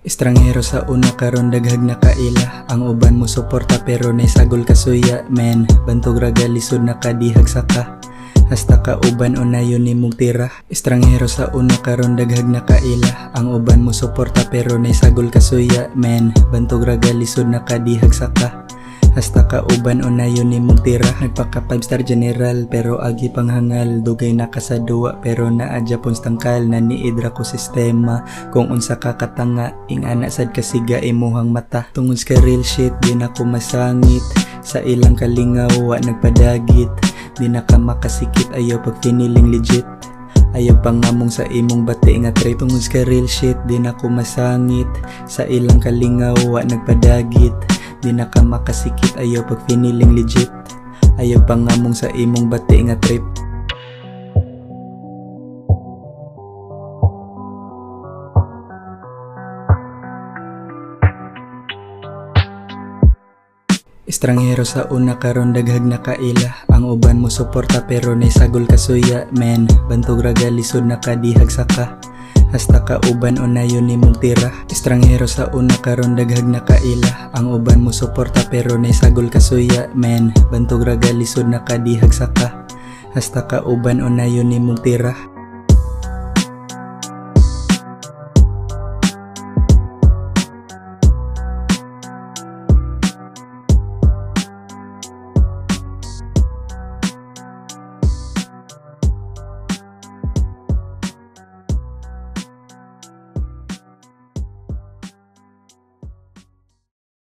Estranghero sa una karon daghag na kaila. Ang uban mo suporta pero naisagol kasuya. Men, bantog raga lisod nakadihag saka. Hasta ka uban o nayon ni mong tira. Estranghero sa una karon daghag na kaila. Ang uban mo suporta pero naisagol kasuya. Men, bantog raga lisod nakadihag saka. Hasta ka uban o nayon ni mong tira. Nagpaka 5-star general pero agi panghangal. Dugay na kasadua pero naadya pon stangkal. Naniidra ko sistema kung unsa ka katanga. Ing ana sad kasiga imuhang mata. Tungod ka real shit di na ko masangit. Sa ilang kalingaw wa nagpadagit. Di na ka makasikit ayaw pag finiling legit. Ayaw pangamong sa imong bati nga tray. Tungod ka real shit di na ko masangit. Sa ilang kalingaw wa nagpadagit. Di na ka makasikit ayaw pag finiling legit. Ayaw pangamong sa imong bati nga trip. Estranghero sa una karon daghag na kaila. Ang uban mo suporta pero naisagol kasuya. Men, bantog raga lisod nakadihag saka. Hasta ka uban o nayon ni mong tira. Estranghero sa una karon daghag na kaila. Ang uban mo suporta pero naisagol kasuya. Men, bantog raga lisod nakadihag saka. Hasta ka uban o nayon ni mong tira.